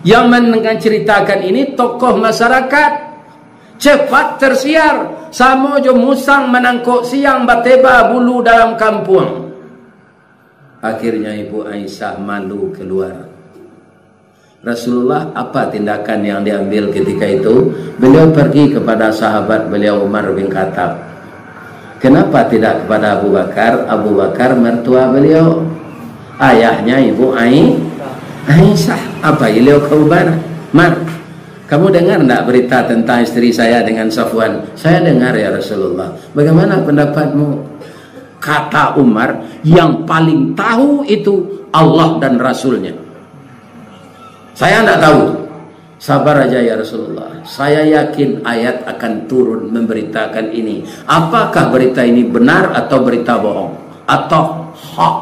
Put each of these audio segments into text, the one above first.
Yang menceritakan ini tokoh masyarakat. Cepat tersiar. Sama jo musang menangkuk siang bateba bulu dalam kampung. Akhirnya Ibu Aisyah malu keluar. Rasulullah apa tindakan yang diambil ketika itu? Beliau pergi kepada sahabat beliau Umar bin Khattab. Kenapa tidak kepada Abu Bakar? Abu Bakar mertua beliau, ayahnya Ibu Aisyah. Apa beliau ke Umar? Mar, kamu dengar tidak berita tentang istri saya dengan Safwan? Saya dengar ya Rasulullah. Bagaimana pendapatmu? Kata Umar, yang paling tahu itu Allah dan Rasulnya. Saya tidak tahu. Sabar aja ya Rasulullah. Saya yakin ayat akan turun memberitakan ini. Apakah berita ini benar atau berita bohong? Atau hak?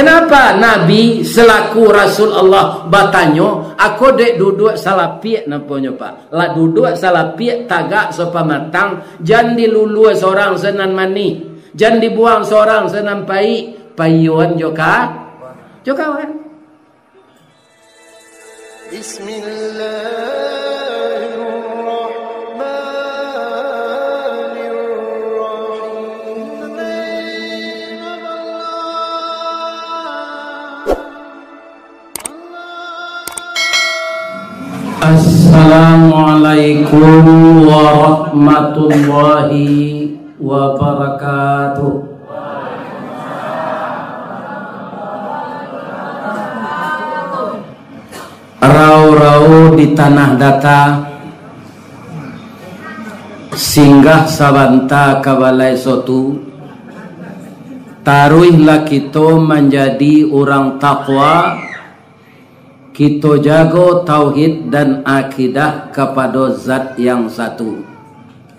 Kenapa Nabi selaku Rasul Allah bertanya, aku dek duduk salah piak namanya Pak. Lah duduk salah piak tagak sopa matang, jangan dilulu seorang senan mani. Jangan dibuang seorang senam payuan joka kan. Assalamualaikum warahmatullahi wabarakatuh. Rau-rau di tanah data, singgah sabanta kabalai sotu, taruhlah kita menjadi orang takwa, kita jago tauhid dan akidah kepada zat yang satu.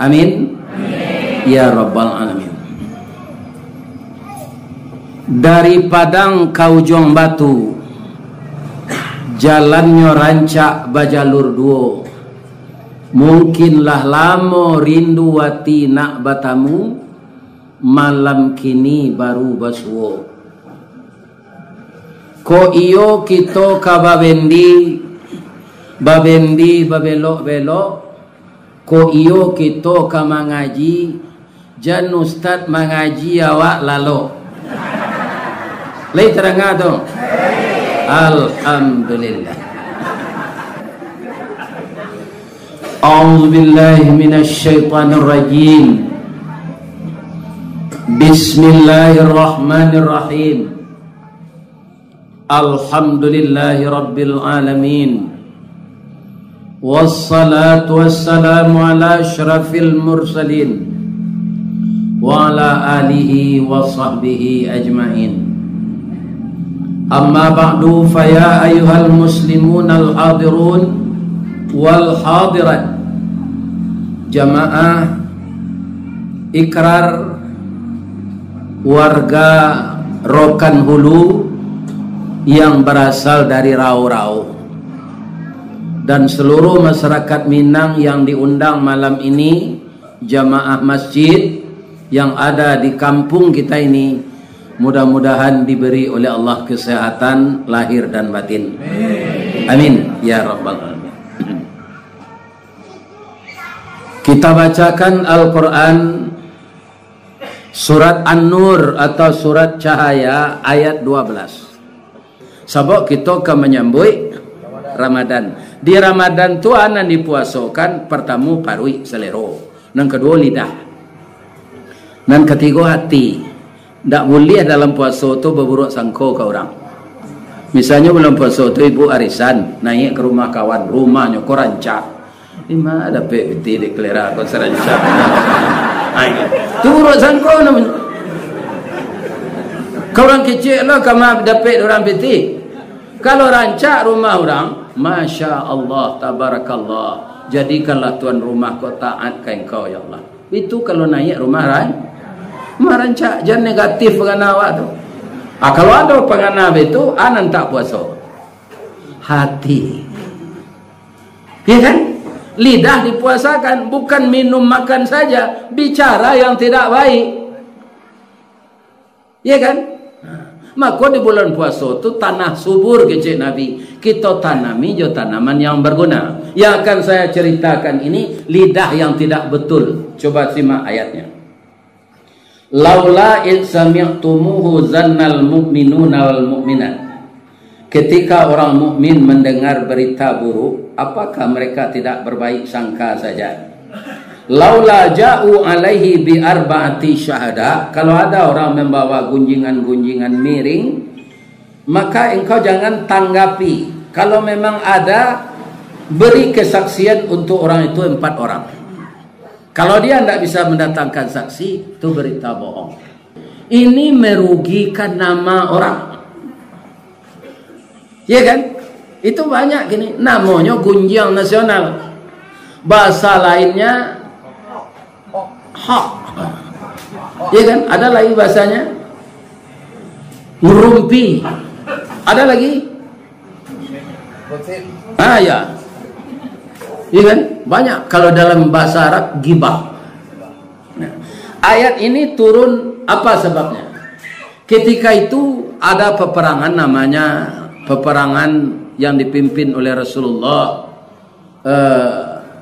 Amin. Ya Rabbal Alamin. Dari Padang Kaujong Batu, jalannya rancak bajalur duo. Mungkinlah lama rindu hati nak batamu, malam kini baru basuo. Ko iyo kita kababendi babelok-belok. Ko iyo kita ka mengaji, jan ustad mengaji awak lalo. Lai terangah dong. Alhamdulillah. A'udzu billahi minasy syaithanir rajim. Bismillahirrahmanirrahim. Alhamdulillahi rabbil alamin. Wassalatu wassalamu ala asyrafil mursalin wa ala alihi wa sahbihi ajma'in. Amma ba'du, faya ayyuhal muslimun al-hadirun wal hadirat, jamaah ikrar warga Rokan Hulu yang berasal dari Rau-Rau dan seluruh masyarakat Minang yang diundang malam ini, jamaah masjid yang ada di kampung kita ini, mudah-mudahan diberi oleh Allah kesehatan lahir dan batin. Amin ya Rabbal Alamin. Kita bacakan Al-Quran surat An-Nur atau surat Cahaya ayat 12. Sabok kita akan menyambut Ramadan. Di Ramadan tu anan dipuasokan, pertama parui selero, yang kedua lidah, dan ketiga hati. Tak boleh dalam puasa tu berburuk sangka ke orang. Misalnya dalam puasa tu ibu arisan naik ke rumah kawan, rumahnya kau rancak, lima ada peti deklara kau serancak. Tu buruk sangka namanya. Kau orang kecil lah kamu dapat orang peti. Kalau rancak rumah orang, Masya Allah, Tabarakallah, jadikanlah tuan rumah kau taatkan kau ya Allah. Itu kalau naik rumah rancak, jangan negatif penganah awak tu. Kalau ada penganah itu, anan tak puasa. Hati. Ya kan? Lidah dipuasakan, bukan minum makan saja, bicara yang tidak baik. Ya kan? Maka di bulan puasa tu tanah subur kecil Nabi. Kita tanami jo tanaman yang berguna. Yang akan saya ceritakan ini lidah yang tidak betul. Coba simak ayatnya. Laula id sami'tumuhu zannal mu'minuna wal mu'minat. Ketika orang mukmin mendengar berita buruk, apakah mereka tidak berbaik sangka saja? Laula ja'u alaihi bi arba'ati syahada. Kalau ada orang membawa gunjingan-gunjingan miring, maka engkau jangan tanggapi. Kalau memang ada, beri kesaksian untuk orang itu 4 orang. Kalau dia tidak bisa mendatangkan saksi, itu berita bohong. Ini merugikan nama orang. Ya kan? Itu banyak gini. Namanya gunjing nasional. Bahasa lainnya hak. Ya kan? Ada lagi bahasanya ngerumpi. Ada lagi? Ya. Ya kan? Banyak. Kalau dalam bahasa Arab gibah. Nah, ayat ini turun apa sebabnya? Ketika itu ada peperangan namanya peperangan yang dipimpin oleh Rasulullah.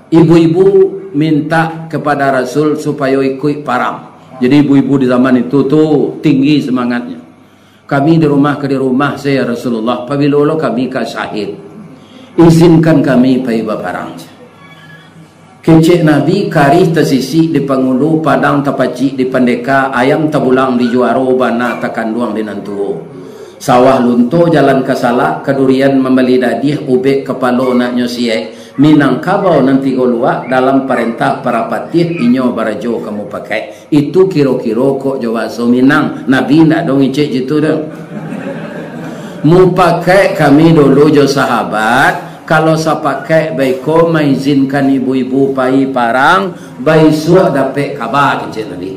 Ibu-ibu minta kepada Rasul supaya ikut perang. Jadi ibu-ibu di zaman itu tuh tinggi semangatnya. Kami di rumah saya Rasulullah. Apabila kami ke syahid, izinkan kami pergi berperang. Kecik Nabi karih tersisi di pangulu, padang terpacik di pendeka, ayam terbulang di juaro, bana terkanduang di nantu. Sawah lunto jalan ke salak, kedurian membeli dadih, ubek kepala nak nyosiek. Minangkabau nanti golua dalam perintah para patih inyo barajo kamu pakai. Itu kiro-kiro kok Jawa so Minang. Nabi ndak dong icek gitu dong. Mu pakai kami dulu jo sahabat. Kalau saya pakai baiko mengizinkan ibu-ibu pai parang, baisua dapat kabar icek Nabi.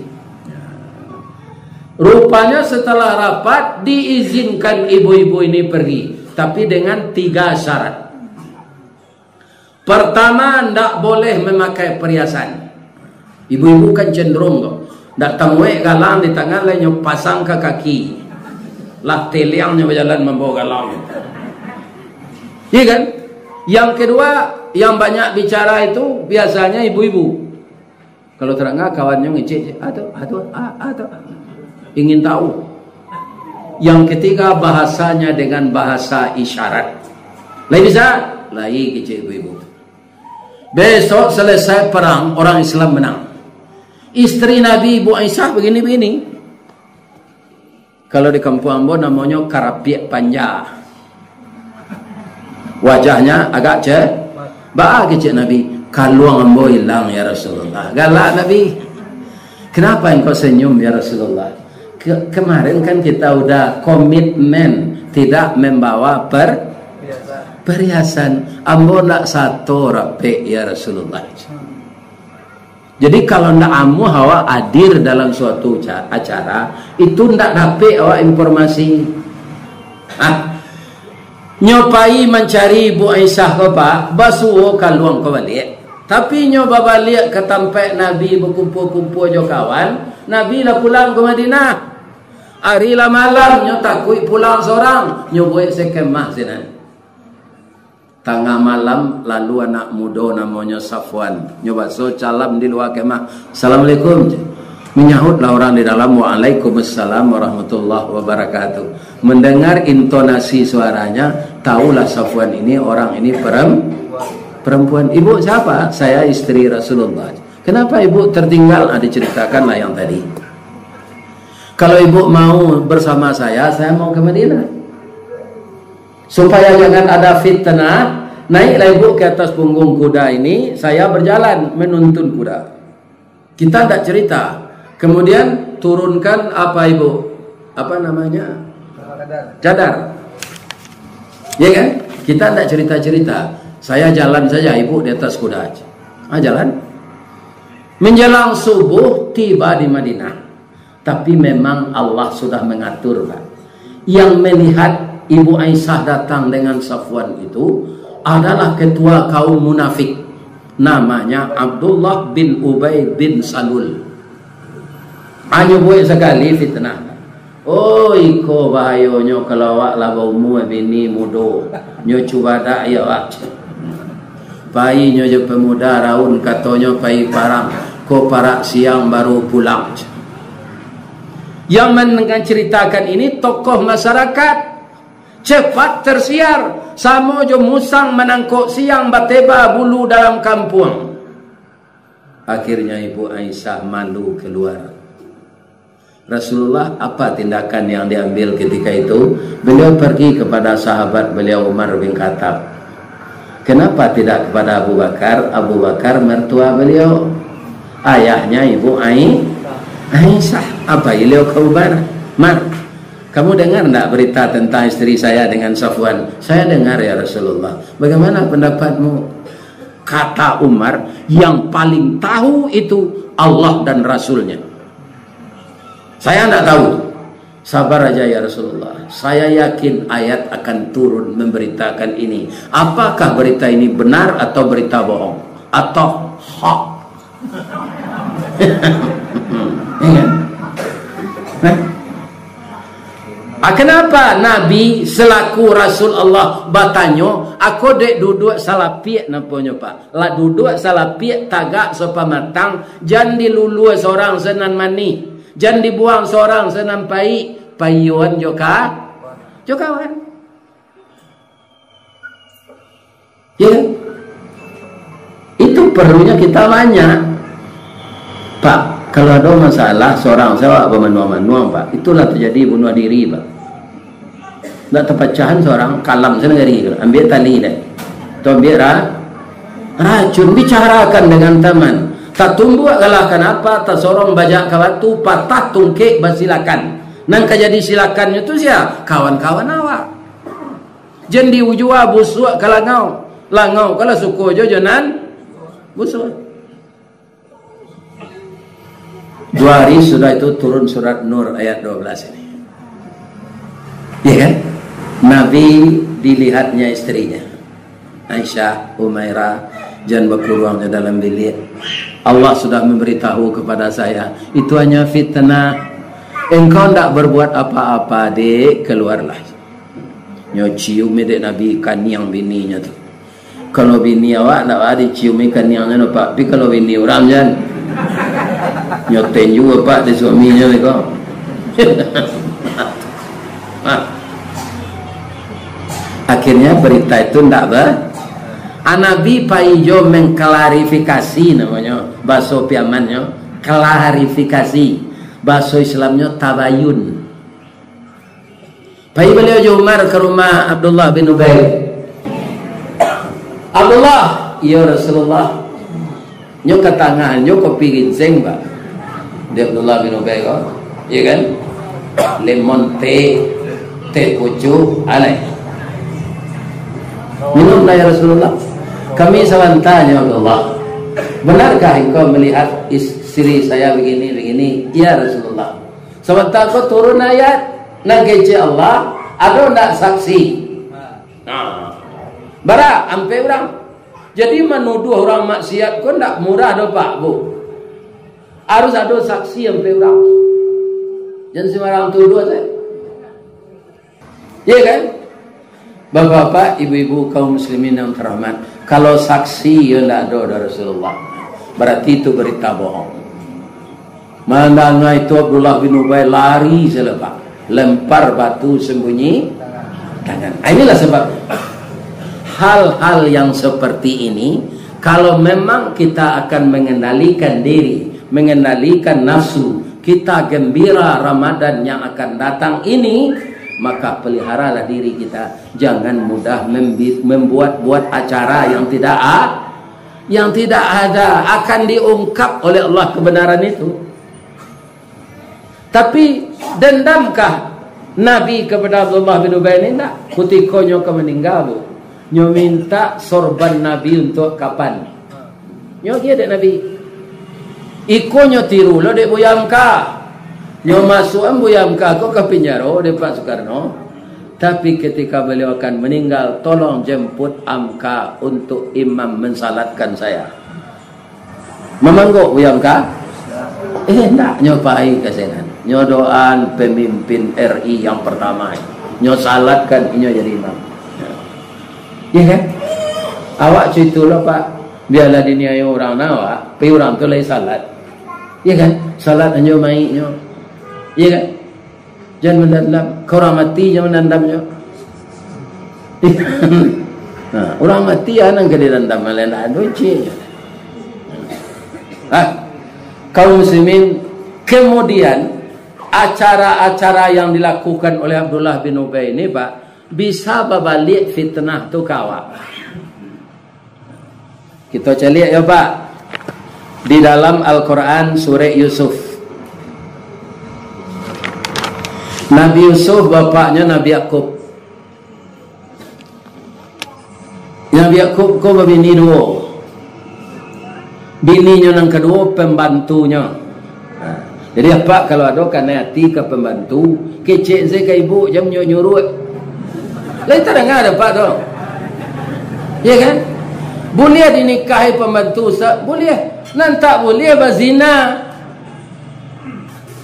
Rupanya setelah rapat diizinkan ibu-ibu ini pergi, tapi dengan 3 syarat. Pertama, tidak boleh memakai perhiasan. Ibu-ibu kan cenderung kok. Tidak tamuek galang di tangan lainnya pasang ke kaki. Lah teliangnya berjalan membawa galang. Iya kan? Yang kedua, yang banyak bicara itu biasanya ibu-ibu. Kalau terangga kawannya ngecek, aduh, ingin tahu. Yang ketiga bahasanya dengan bahasa isyarat. Lain bisa? Lain kecil ibu-ibu. Besok selesai perang, orang Islam menang. Istri Nabi Ibu Aisyah begini-begini. Kalau di kampung Ambo namanya karapiak panja. Wajahnya agak kecil Nabi. Kaluang Ambo hilang ya Rasulullah. Galak Nabi. Kenapa engkau senyum ya Rasulullah? Kemarin kan kita udah komitmen tidak membawa perhiasan. Ambo nak satu rapi ya Rasulullah. Jadi kalau ndak amu hawa hadir dalam suatu acara, itu ndak dapat awak informasi. Nyopai mencari Ibu Aisyah ke Pak, basuh kaluang ke balik. Tapi nyoba balik ke tempat Nabi berkumpul-kumpul jo kawan, Nabi lah pulang ke Madinah. Hari lah malam nyo takut pulang seorang, nyo buat sekemah sini. Tengah malam lalu anak muda namanya Safwan nyoba so calam di luar kemah. Assalamualaikum. Menyahutlah orang di dalam. Waalaikumsalam warahmatullahi wabarakatuh. Mendengar intonasi suaranya, tahulah Safwan ini orang ini perempuan. Ibu siapa? Saya istri Rasulullah. Kenapa ibu tertinggal? Diceritakanlah yang tadi. Kalau ibu mau bersama saya mau ke Madinah. Supaya jangan ada fitnah, naiklah ibu ke atas punggung kuda ini, saya berjalan menuntun kuda. Kita tidak cerita. Kemudian turunkan apa ibu? Apa namanya? Cadar. Ya kan? Kita tidak cerita-cerita. Saya jalan saja, ibu di atas kuda aja. Jalan. Menjelang subuh tiba di Madinah. Tapi memang Allah sudah mengatur, Pak. Yang melihat Ibu Aisyah datang dengan Safwan itu adalah ketua kaum munafik, namanya Abdullah bin Ubay bin Salul. Hanya buat sekali fitnah. Oh, iko bahayonyo kalau awak lah baumu bini mudo. Nyo cuba dak ya awak. Pai nyo je pemuda raun katonyo pai parang ko parak siang baru pulang. Yang menceritakan ini tokoh masyarakat cepat tersiar samo jo musang menangkok siang bateba bulu dalam kampung. Akhirnya Ibu Aisyah malu keluar. Rasulullah apa tindakan yang diambil ketika itu? Beliau pergi kepada sahabat beliau Umar bin Khattab. Kenapa tidak kepada Abu Bakar? Abu Bakar mertua beliau, ayahnya Ibu Aisyah. Apa beliau ke Umar? Mar, kamu dengar enggak berita tentang istri saya dengan Safwan? Saya dengar ya Rasulullah. Bagaimana pendapatmu? Kata Umar, yang paling tahu itu Allah dan Rasulnya. Saya tidak tahu. Sabar aja ya Rasulullah. Saya yakin ayat akan turun memberitakan ini. Apakah berita ini benar atau berita bohong? Atau hak? Kenapa Nabi selaku Rasul Allah batanyo, aku dek duduk salah piak namponya pak. Lah duduk salah piak tagak sopa matang, jangan dilulu seorang senan mani. Jangan dibuang seorang senam pai payuan joka kan ya, itu perlunya kita tanya Pak. Kalau ada masalah seorang saya bermanuang Pak, itulah terjadi bunuh diri Pak. Tidak terpecahan seorang kalam sendiri, ambil tali deh, atau ambil racun, bicarakan dengan teman. Tak tumbuh kalah kenapa tak sorong bajak kawatu patah tungkek basilakan. Nang kajadi silakannya tu sia kawan-kawan awak. Jen diujua busuk kalangau. Langau kalau suku jo jonan busuk. 2 hari sudah itu turun surat Nur ayat 12 ini. Iya kan? Nabi dilihatnya istrinya Aisyah, Umairah, jangan berkuruang di dalam bilik. Allah sudah memberitahu kepada saya, itu hanya fitnah. Engkau tidak berbuat apa-apa, dek, keluarlah. Nyo cium dek Nabi kaniang bininya tu. Kalau bini awak tak ada cium kaniangnya no pak. Tapi kalau bini orang jangan nyoten juga pak di suaminya ni kau. Akhirnya berita itu tidak Nabi paijo mengklarifikasi namanya bahasa piamannya klarifikasi, bahasa Islamnya tabayun. Pai beliau Umar ke rumah Abdullah bin Ubay. Abdullah, ya Rasulullah, nyo ke tangan nyo kopi ginseng Pak. Dia Abdullah bin Ubay kok, ya kan? Lemon teh pucuk alai. Minumlah ya Rasulullah. Kami sawantanya Abdullah, benarkah engkau melihat istri saya begini? Ya Rasulullah. Sementara kau turun ayat nagece Allah, ada ndak saksi? Bara ampe orang. Jadi menuduh orang maksiat kau ndak murah do Pak Bu. Harus ada saksi ampe orang. Jangan sembarang tuduh saya. Ya kan? Bapak-bapak, ibu-ibu kaum muslimin yang terhormat, kalau saksi ya tidak ada dari Rasulullah, berarti itu berita bohong. Mana itu Abdullah bin Ubay lari selepas lempar batu sembunyi tangan. Inilah sebab hal-hal yang seperti ini, kalau memang kita akan mengendalikan diri, mengendalikan nafsu, kita gembira Ramadan yang akan datang ini, maka peliharalah diri kita. Jangan mudah membuat acara yang tidak ada. Akan diungkap oleh Allah kebenaran itu. Tapi dendamkah Nabi kepada Abdullah bin Ubay ini? Tak. Ketika nyo meninggal, nyo minta sorban Nabi untuk kapan? Nyo dia dek Nabi. Iko nyo tiru lo dek buyamka. Nyo masuk buyamka ko ke penjara dek Pak Soekarno. Tapi ketika beliau akan meninggal, tolong jemput amka untuk imam mensalatkan saya. Memangguk buyamka? Enggak nyopai kesenan. Nyo doan pemimpin RI yang pertama. Nyo salatkan inyo jadi imam. Ya kan? Awak ceritalah Pak, biarlah diniaya orang nawak, tapi orang tu lagi salat. Ya kan? Salat inyo mai nyo. Ya kan? Jangan mendandam. Kau orang mati jangan mendandam nyo. Nah, orang mati anang ke direndam malena doce. Kaum muslimin, kemudian acara-acara yang dilakukan oleh Abdullah bin Ubay ini Pak bisa berbalik fitnah tu kawa. Kita cari ya Pak di dalam Al-Quran surah Yusuf. Nabi Yusuf bapaknya Nabi Yakub. Nabi Yakub kau berbini dua. Bininya yang kedua pembantunya. Jadi apa kalau ada kena hati ke pembantu, kecek saya ke ibu jam nyuruh. Lain tak dengar ada Pak tu. Ya kan? Boleh dinikahi pembantu Ustaz? Boleh. Nan tak boleh berzina.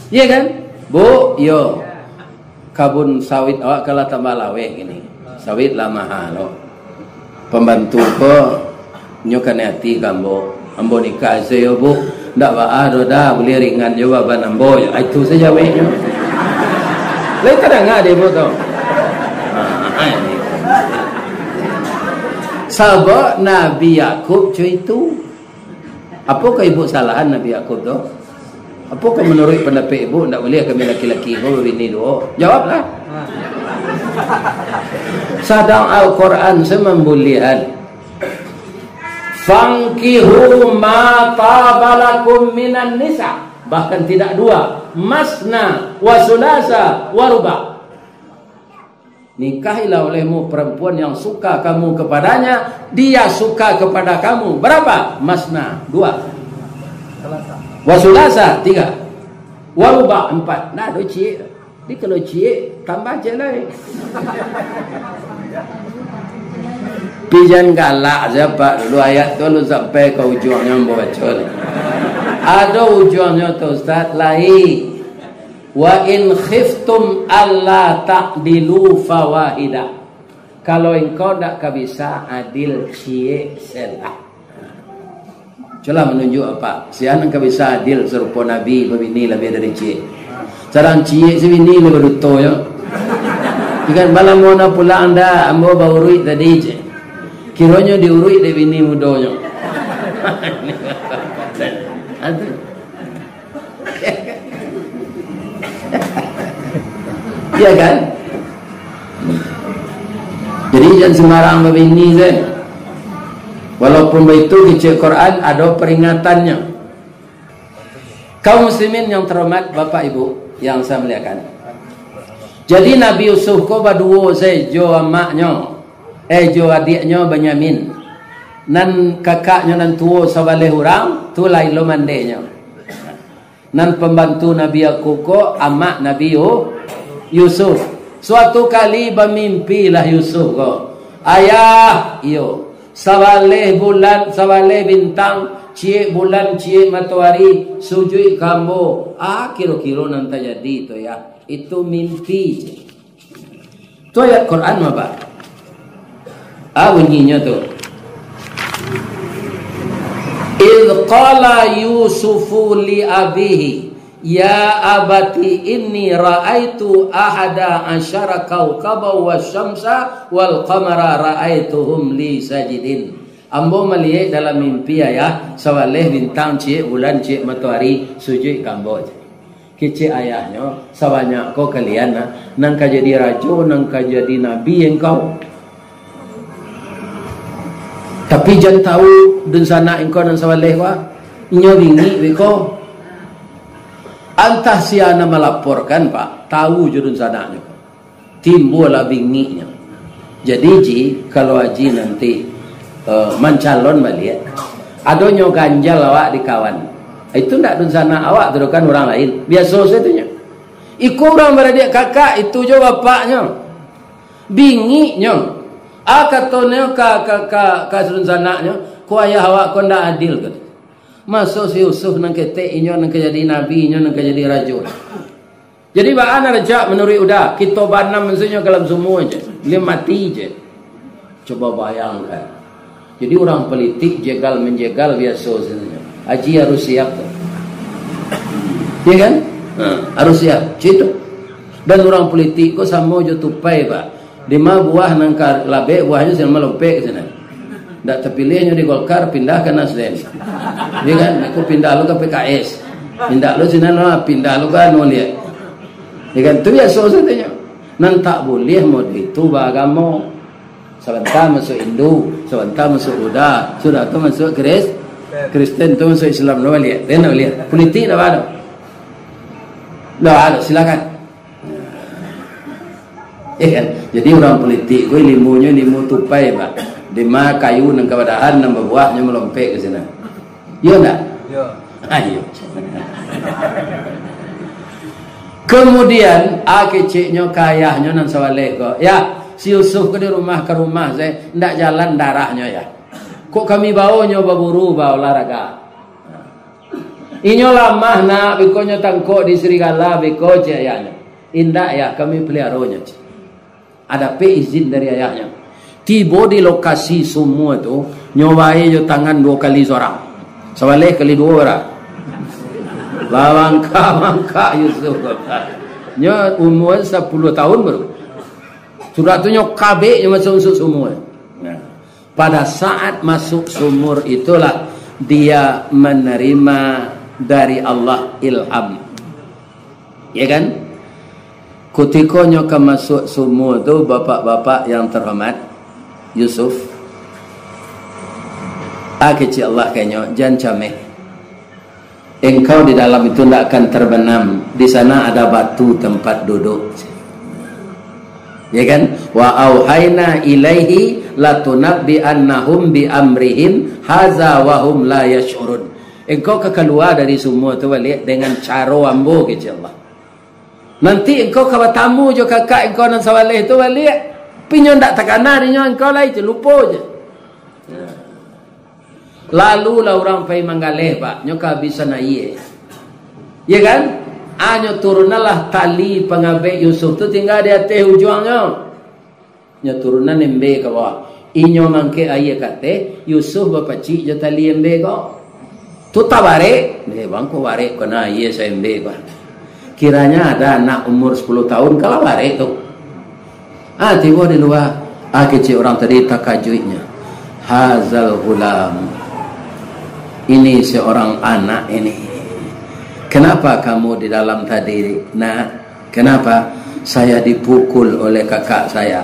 Ya kan? Bu, yo. Kabun sawit awak kalau tambah lawek gini. Sawit lah mahal lo. Pembantu ko nyo kena hati kambo. Ambo nikah saya bu. Tak apa dah boleh ringan jawaban ambo. Itu saja wehnya. Lain tak dengar dia bu tu. Sebab Nabi Yakub cuy itu. Apakah ibu salahan Nabi Yakub tu? Apakah menurut pendapat ibu tak boleh kami laki-laki kau bini dua? Jawablah. Sadang Al-Quran semembulian. Fankihu ma tabalakum minan nisa. Bahkan tidak dua. Masna wa sulasa wa ruba. Nikahilah olehmu perempuan yang suka kamu kepadanya, dia suka kepada kamu. Berapa? Masna, 2. Wasulasa, 3. Waruba, 4. Nah, do cie. Di kalau cie tambah je lah. Pijan galak je Pak. Dulu ayat tu lu sampai ke ujungnya membaca. Ada ujungnya tu Ustaz lain. Wa in khiftum alla ta'dilu fawahida. Kalau engkau tak bisa adil cie selah. Coba menunjuk apa? Siapa yang bisa adil serupa Nabi berbini lebih dari cie. Sarang cie sebini lebih berutuh ya. Ikan malam mana pula anda ambo baurui tadi je. Kiranya diurui de bini mudanya. Aduh. Ya kan? Jadi jangan sembarang berbini je. Walaupun begitu di Quran ada peringatannya. Kaum muslimin yang terhormat Bapak Ibu yang saya muliakan. Jadi Nabi Yusuf ko baduo saya jo amaknya, jo adiknya Benyamin. Nan kakaknya nan tuo sabaleh orang, tu lain lo mandenya. Nan pembantu Nabi Yakub ko amak Nabi Yusuf. Suatu kali bermimpilah Yusuf ko. Ayah, iyo. Sabaleh bulan, sabaleh bintang, cie bulan, cie matahari, sujud kambo. Kira-kira nanti jadi itu ya. Itu mimpi. Itu ayat Quran apa? Bunyinya tu. Idh qala Yusufu li abihi ya abati inni ra'aitu ahada asyara kawkaba wasyamsa wal qamara ra'aituhum li sajidin. Ambo melihat dalam mimpi ayah sawaleh bintang cie bulan cie matahari sujud kambo. Kecik ayahnya sabanyak kau kalian nang ka jadi raja nang ka jadi nabi engkau. Tapi jangan tahu dun sana engkau nang sawaleh wa inyo bingi beko. Antah siana melaporkan Pak, tahu judun sananya. Timbullah binginya. Jadi ji kalau haji nanti mencalon balik, adonyo ganjal awak di kawan. Itu ndak dun sana awak tu kan orang lain. Biasa setunya. Iku orang beradik kakak itu jo bapaknya. Binginya. Katone ka dun sananya, ku ayah awak ko ndak adil kan. Masuk si Yusuf nang ketek inyo nang jadi nabi inyo nang jadi raja. Jadi bagaimana rejak menurut udah kita banam maksudnya dalam semua je. Dia mati je. Coba bayangkan. Jadi orang politik jegal menjegal biasa sebenarnya. Haji harus siap tu. Ya kan? Harus siap. Gitu. Dan orang politik kok sama je tupai pak. 5 buah nangkar labe buahnya sama lopek ke sana. Tak terpilihnya di Golkar pindah ke Nasdem. Ya kan? Aku pindah lu ke PKS. Pindah lu sini lah, pindah lu kan lihat. Ya kan? Itu biasa saja. Nan tak boleh mau itu agama. Sebentar masuk Hindu, sebentar masuk Buddha, sudah tu masuk Kristen, tu masuk Islam. Nak lihat, dia nak lihat. Politik dah ada. Dah ada, silakan. Ya kan? Jadi orang politik, kau limunya limu tupai pak. 5 kayu nang kewadahan nang buahnya melompek ke sana. Ya tak? Ya. Ayo. Kemudian akeciknya kayahnya nang sawaleh kok. Ya, si Yusuf ke di rumah ke rumah saya ndak jalan darahnya ya. Kok kami bawanya baburu bawa olahraga. Inyo lamah nak bikonya tangkok di serigala biko je ayahnya. Indak ya kami peliharanya. Ada izin dari ayahnya. Tiba di lokasi semua tu nyobai je tangan 2 kali seorang. Sawaleh kali 2 orang. Langkah Yusuf. Nya umur 10 tahun baru. Sudah tu nyo kabeh yang masuk sumur. Nah, pada saat masuk sumur itulah dia menerima dari Allah ilham. Ya kan? Ketika nyo ke masuk sumur tu bapak-bapak yang terhormat Yusuf kecil Allah kayaknya jangan cameh. Engkau di dalam itu tidak akan terbenam. Di sana ada batu tempat duduk. Ya kan? Wa auhayna ilaihi latunabbi annahum bi amrihim haza wa hum la yash'urun. Engkau keluar dari semua tu balik dengan cara ambo kecil Allah. Nanti engkau kawan tamu jo kakak engkau nan sawaleh tu balik. Pinyo ndak takana dinyo engkau lah itu lupa je. Lalu lah orang pai manggaleh pak, nyo kehabisan air. Ya kan? Anyo turunalah tali pengabe Yusuf tu tinggal di atas ujungnya. Nyo turunan embe ke bawah. Inyo mangke air kate, Yusuf bapacik je tali embe ko. Tu tabare, bangko bare kena air sa embe ko. Kiranya ada anak umur 10 tahun kalau bare tu. Tiba di luar, kecil orang tadi takajutnya. Hazal gulam. Ini seorang anak ini. Kenapa kamu di dalam tadi? Nah, kenapa saya dipukul oleh kakak saya?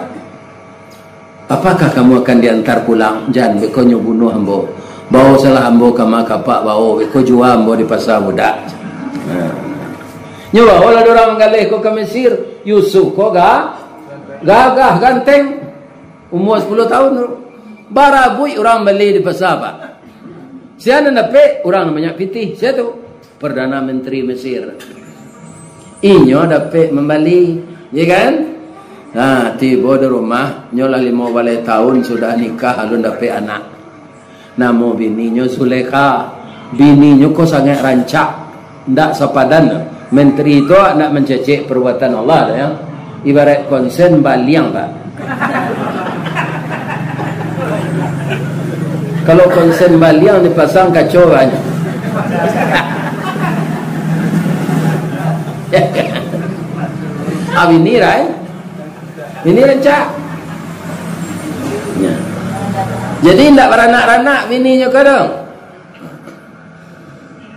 Apakah kamu akan diantar pulang? Jangan bekonyo bunuh ambo. Bawa salah ambo kama kapak bawa. Beko jual ambo di pasar budak. Nyoba olah orang menggalih ko ke Mesir. Yusuf ko gagah ganteng. Umur 10 tahun. Barabui orang beli di pasar pak. Siapa nak orang namanya Pitih. Siapa tu? Perdana Menteri Mesir. Inyo dapat membali, ya kan? Nah, tiba di rumah, nyolah 15 tahun sudah nikah, lalu dapat anak. Nama bininya Sulekha. Bininya kok sangat rancak, ndak sepadan. Menteri itu nak mencecek perbuatan Allah, ya. Ibarat konsen baliang, pak. Kalau konsen baliang dipasang kacau banyak. Ini right? Ini rancak. Ya. Jadi tidak beranak-ranak bininya kadang.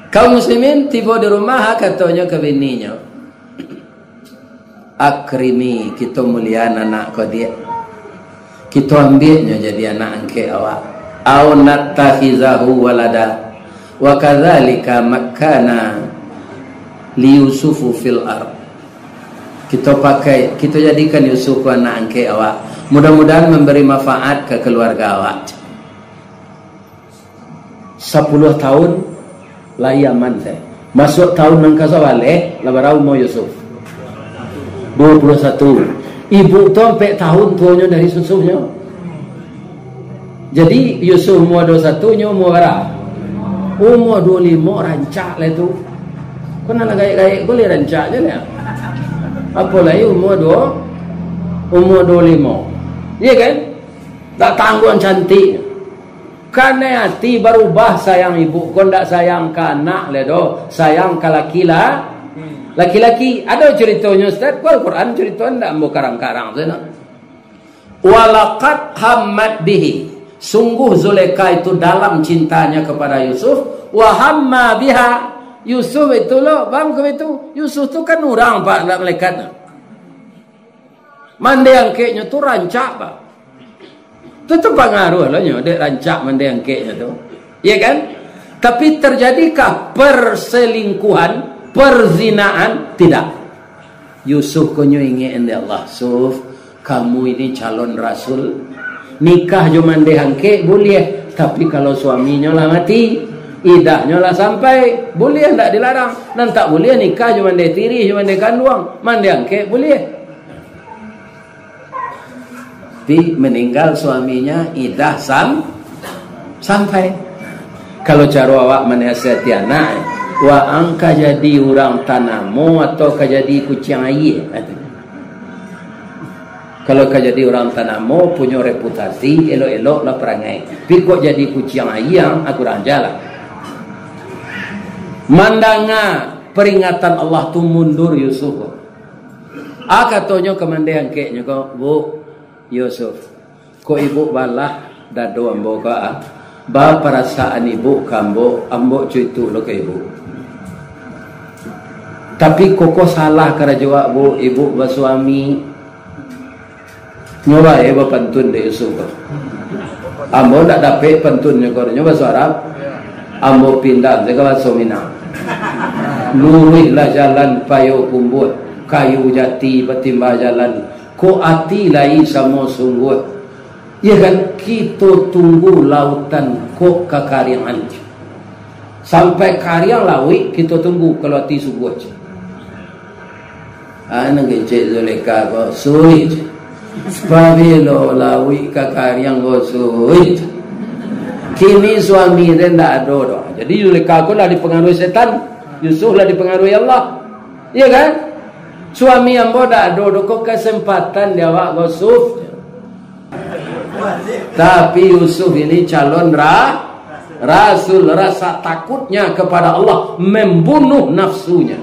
Kaum muslimin tiba di rumah katanya ke bininya. Akrimi, kita mulian anak kau dia. Kita ambilnya jadi anak angke awak. Au nattakhizahu walada. Wa kadzalika makkana li Yusufu fil ard. Kita jadikan Yusuf anak angke awak. Mudah-mudahan memberi manfaat ke keluarga awak. 10 tahun layaman saya. Masuk tahun nang kasawaleh labarau mau Yusuf. 21. Ibu tu sampai tahun tuanya dari susunya. Jadi Yusuf umur 21 nya umur berapa? Umur 25 rancak lah tu. Kau nak gaya-gaya boleh rancak je lah. Apalagi umur 25. Iya kan? Tak tangguhan cantik. Karena hati berubah sayang ibu. Kau tak sayang ke anak ledo, sayang ke laki-laki. Ada ceritanya Ustaz, Al-Quran ceritanya tak mau karang-karang sana. Walaqad hammat bihi. Sungguh Zulaikha itu dalam cintanya kepada Yusuf. Wa hamma biha. Yusuf itu loh, bang itu. Yusuf itu kan orang pak, tak malaikat. Mandi angkeknya tu rancak pak. Itu pengaruh lah nyo, dek rancak mandi angkeknya tu. Iya kan? Tapi terjadikah perselingkuhan, perzinaan? Tidak. Yusuf konyo ingin Allah. Yusuf, kamu ini calon rasul. Nikah jo mandi angkek boleh. Tapi kalau suaminya lah mati, idahnya lah sampai, boleh tak dilarang. Dan tak boleh nikah jo mandi tiri, jo mandi kanduang. Mandi angkek boleh. Tapi meninggal suaminya idah sampai. Kalau cara awak menasihati anak, wa angka jadi orang tanamu atau ka jadi kucing air. Kalau ka jadi orang tanamu punya reputasi elok-elok lah perangai. Tapi kok jadi kucing ayam aku ranjalah. Mandanga peringatan Allah tu mundur Yusuf. Katanya kemandian keknya kok, Bu Yusuf, kok ibu balah dado ambo ka ba perasaan ibu kambo ambo cuitu lo ke ibu. Tapi kok salah kara jawab bu ibu ba suami nyoba ba pantun de Yusuf. Ambo ndak dapat pantunnya kor nyoba Arab. Ambo pindah jaga bahasa Minang. Lurihlah jalan payo kumbut, kayu jati betimba jalan. Ko ati lai sama sungguh. Ya kan kita tunggu lautan ko ke Karyang. Sampai Karyang lawi kita tunggu kalau ati sungguh. Ana gece Zulaikha ko sulit. Pabilo lawi ke Karyang ko sulit. Kini suami dia tak ada dah. Jadi Zulaikha ko lah dipengaruhi setan, Yusuf lah dipengaruhi Allah. Iya kan? Suami yang bodak ada kok kesempatan dia awak Yusuf. Tapi Yusuf ini calon rasul, rasa takutnya kepada Allah membunuh nafsunya.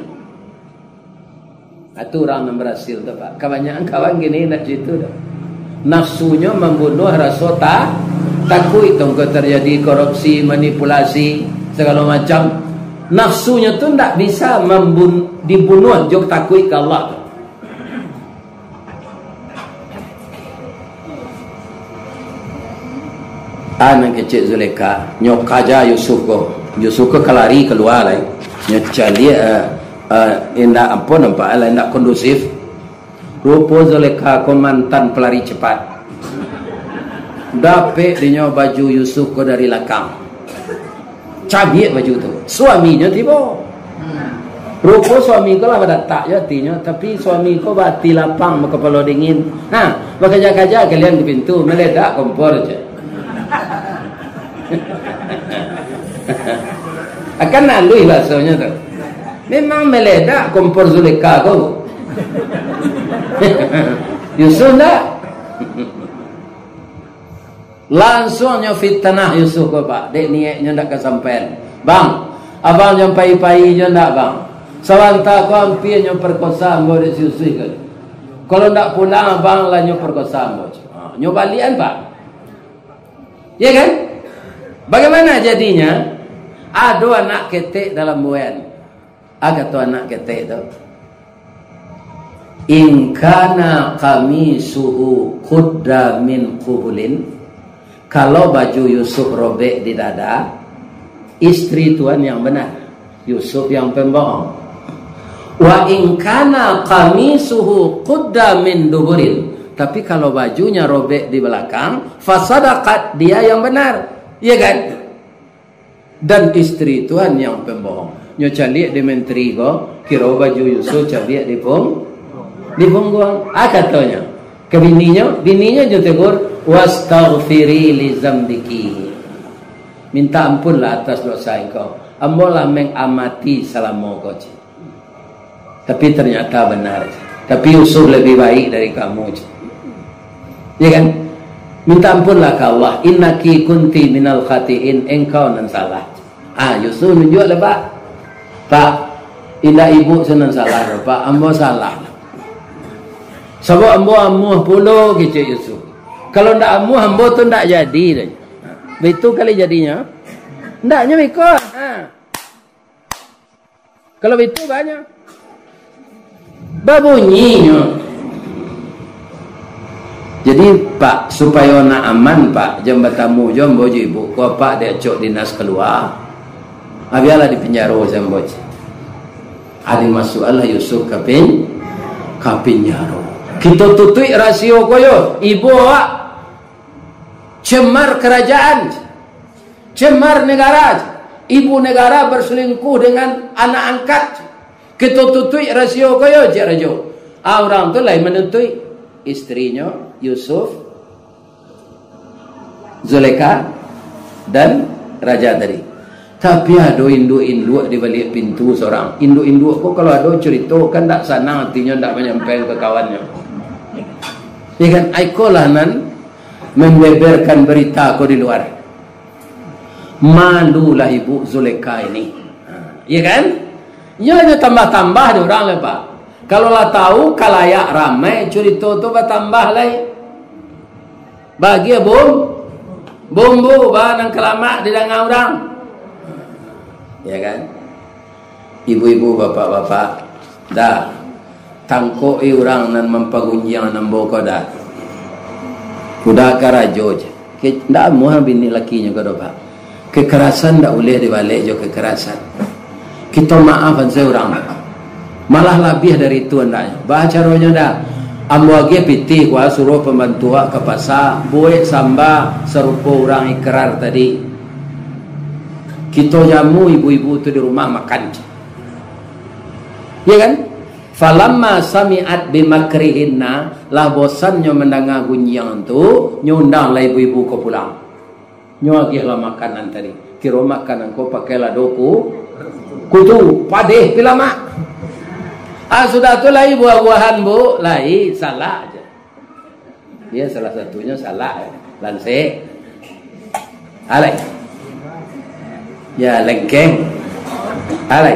Itu orang yang berhasil tu Pak. Kebanyakan kawan gini nak situ dah. Nafsunya membunuh rasa takut itu terjadi korupsi, manipulasi segala macam. Nafsunya tu tak bisa dibunuh jok takut ke Allah tu. Anak kecil Zulaikha nyok kaja Yusuf ko kelari keluar lah. Nyok cali indah apa nampak lah indah kondusif. Rupa Zulaikha ko mantan pelari cepat. Dapat dia baju Yusuf ko dari belakang. Cabik baju tu. Suaminya tiba. Rupa suami ko lah pada tak jatinya. Tapi suami ko bati lapang kepala dingin. Bekerja-kerja kalian di pintu. Meledak kompor je. Akan nalui bahasanya tu. Memang meledak kompor Zulaikha ko. Yusuf tak? Langsungnya fitnah Yusuf ko Pak. Dek niatnya tak kesampaian. Bang, abang yang pai-pai je tak bang. Sawanta ko hampir yang perkosa ambo dek Yusuf kan. Kalau tak pulang abang lah yang perkosa ambo. Nyobalian Pak. Ya kan? Bagaimana jadinya? Ada anak ketek dalam buayan. Agak tu anak ketek tu. In kana qamisuhu qudda min qubulin. Kalau baju Yusuf robek di dada, istri tuan yang benar, Yusuf yang pembohong. Wa in kana qamisuhu qudda min duburin. Tapi kalau bajunya robek di belakang, fasadaqat, dia yang benar. Iya kan? Dan istri tuan yang pembohong. Nyo calik di menteri ko, kira baju Yusuf calik di punggung. Katanya ke bininya jo tegur, wastaghfiri li zambiki. Minta ampunlah atas dosa engkau. Ambolah mengamati salamu kau. Tapi ternyata benar. Tapi Yusuf lebih baik dari kamu. Ya kan? Minta ampunlah ke Allah. Innaki kunti minal khati'in. Engkau nan salah. Yusuf nunjuk lah Pak. Pak, indah ibu senang salah Pak. Ambo salah. Sebab ambo puluh kecil Yusuf. Kalau ndak ambo tu ndak jadi. Betul kali jadinya. Ndaknya ikut. Kalau betul banyak. Babunyinya. Jadi Pak, supaya nak aman Pak, jam bertamu jam bojo ibu, kau Pak dia cok dinas keluar. Biarlah di penjara jam bojo. Ada masuk Allah Yusuf ke penjara. Kita tutui rasio koyo, ibu awak cemar kerajaan, cemar negara, ibu negara berselingkuh dengan anak angkat. Kita tutui rasio koyo jerajo. Orang tu lain menutui istrinya Yusuf, Zulekha dan Raja tadi. Tapi ada induk-induk di balik pintu seorang. Induk-induk kok kalau ada cerita kan tak senang hatinya, tak menyampaikan ke kawannya. Ya kan, aikolah nan membeberkan berita aku di luar. Malulah ibu Zulekha ini. Ya kan? Ya hanya tambah-tambah ada orang lah Pak. Kalau lah tahu kalayak ramai cerita tu bertambah lagi. Bagi bumbu bahan kelamak di dalam orang. Ya kan? Ibu-ibu, bapak-bapak, dah tangkoi orang nan mempagunjang nan boko dah. Kuda karajo je. Ndak muah bini lakinya kado Pak. Kekerasan ndak boleh dibalik jo kekerasan. Kita maafan seorang. Malah lebih dari itu hendaknya. Baca rohnya dah. Ambo agi pitih kuah suruh pembantu ke pasar, buat samba serupa orang ikrar tadi. Kita jamu ibu-ibu tu di rumah makan. Ya kan? Falamma sami'at bimakrihinna, lah bosannya mendengar gunjang tu, nyundang lah ibu-ibu ko pulang. Nyuagi lah makanan tadi. Kira makanan ko pakailah doku, kutu padeh pilama. Sudah tu lai buah-buahan bu, lai salah aja. Dia salah satunya salah, lanse, alai, ya lengkeng, alai,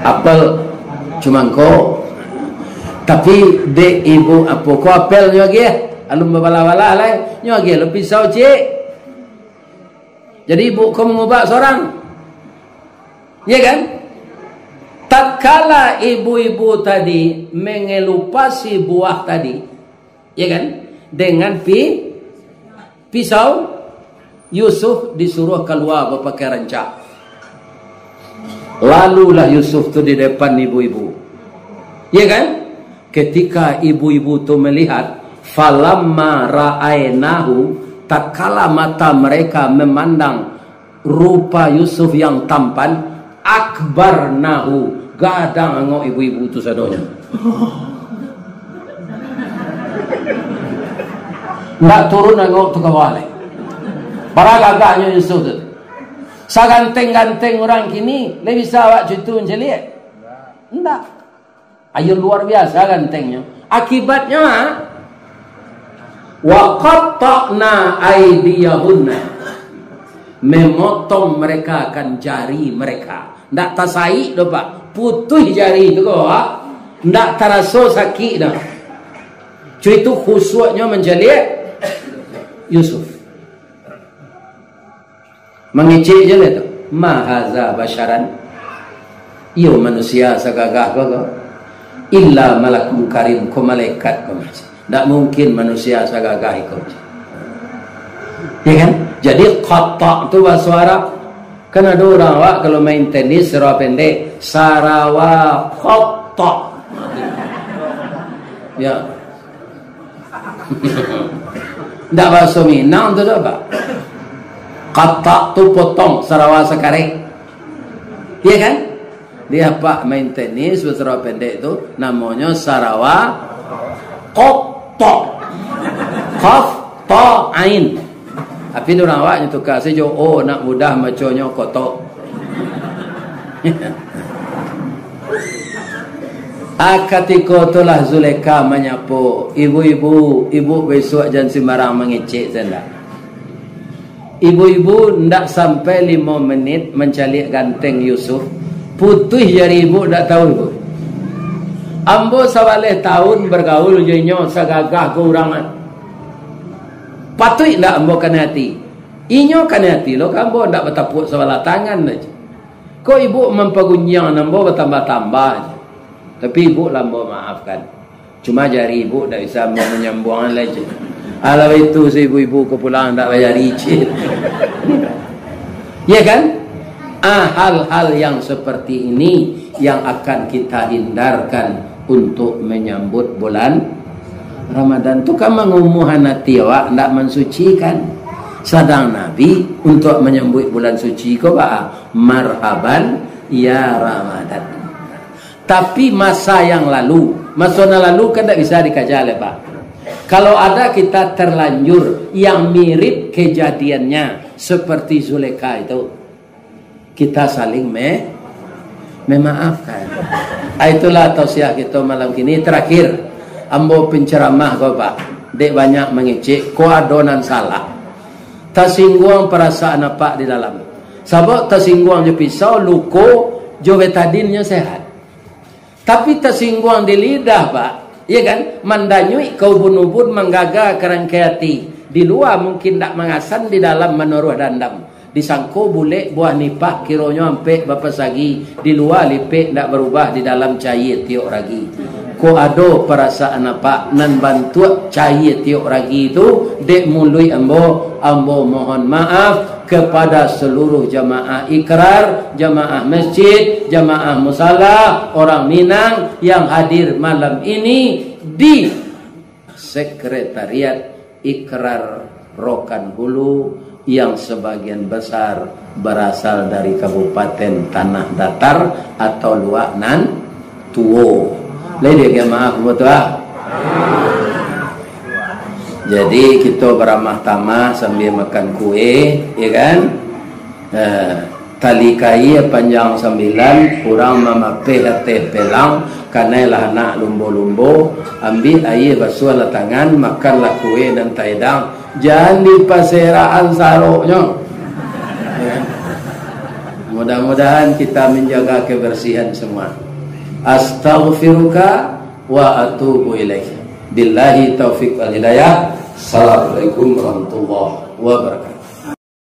apel, cumangko. Tapi de ibu apa ko apel nyogi, alum bala-bala alai, nyogi lo pisau cik. Jadi ibu ko mengubah seorang, ya kan? Tatkala ibu-ibu tadi mengelupasi buah tadi, ya kan, dengan pisau, Yusuf disuruh keluar berpakai rancak. Lalulah Yusuf tu di depan ibu-ibu, ya kan? Ketika ibu-ibu tu melihat, falamma ra'ainahu, tatkala mata mereka memandang rupa Yusuf yang tampan, akbarnahu, gadang angok ibu-ibu tu sadonya. Ndak turun angok tu kawale. Para gagaknya Yusuf tu. Saganteng-ganteng orang kini, lebih bisa awak cutu mencelik. Ndak. Ayo luar biasa gantengnya. Akibatnya wa qatta'na aydiyahunna, memotong mereka akan jari mereka. Ndak tasai doh Pak, putus jari itu kok. Ndak terasa sakit dah. Cuy itu khusyuknya menjelik Yusuf. Mengicik je lah tu. Mahaza basyaran. Iyo manusia segagah kok. Illa malakun karim, ko malaikat kok. Ndak mungkin manusia segagah ikut. Ya kan? Jadi qatta' tu bahasa Arab. Kan ada orang awak kalau main tenis serah pendek, Sarawa qatta'. Ya. Ndak bahasa Minang tu dah Pak. Qatta' tu potong, Sarawa sekarek. Ya kan? Dia Pak main tenis serah pendek tu namanya Sarawa qatta'. Qaf ta ain. Tapi orang awaknya tukar saja, oh nak mudah maconya kotok. Ketika itulah Zulaikha menyapu, ibu-ibu, ibu besok jangan sembarang mengecek saya. Ibu-ibu ndak sampai 5 menit mencalik ganteng Yusuf, putih jari ibu ndak tahu ibu. Ambo sawaleh tahun bergaul jenyo sagagah ke urangan. Patut ndak ambo kan hati. Inyo kan hati lo ambo ndak bertepuk sawala tangan aja. Kok ibu mempegunyang ambo bertambah-tambah aja. Tapi ibu lambo maafkan. Cuma jari ibu tak bisa menyambungan lagi. Alau itu si ibu-ibu ke pulang tak bayar icin. Ya kan? Hal-hal yang seperti ini yang akan kita hindarkan untuk menyambut bulan Ramadan. Tu kan mengumuhan hati awak tak mensucikan. Sedang Nabi untuk menyambut bulan suci ko ba marhaban ya Ramadan. Tapi masa yang lalu, masa lalu kan tak bisa dikaji oleh Pak. Kalau ada kita terlanjur yang mirip kejadiannya seperti Zulaikha itu, kita saling memaafkan. Itulah tausiah kita malam ini. Terakhir, ambo penceramah kau Pak, dek banyak mengecek, kau adonan salah. Tersinggung perasaan apa di dalam. Sebab tersinggung je pisau, luko, jo betadinnya sehat. Tapi tersinggung di lidah Pak, ya kan? Mandanyui kau bunubun menggaga kerangkaiati. Di luar mungkin tak mengasan, di dalam menuruh dandam. Disangko bule buah nipah kironyo ampe bapa sagi. Di luar lipek tak berubah, di dalam cair tiok ragi. Ko ado perasaan apa nan bantu cair tiok ragi itu dek mului ambo mohon maaf kepada seluruh jamaah ikrar, jamaah masjid, jamaah musala, orang Minang yang hadir malam ini di sekretariat ikrar Rokan Hulu yang sebagian besar berasal dari Kabupaten Tanah Datar atau Luak Nan Tuo. Lady maaf betul. Jadi kita beramah tamah sambil makan kue, ya kan? Tali kai panjang 9, kurang mamapeh teh pelang, kanailah nak lumbo-lumbo, ambil air basuh lah tangan, makanlah kue dan taidang. Jangan di paseraan saroknya. Ya. Mudah-mudahan kita menjaga kebersihan semua. Astaghfiruka wa atubu ilaih. Billahi taufiq wal hidayah. Assalamualaikum warahmatullahi wabarakatuh.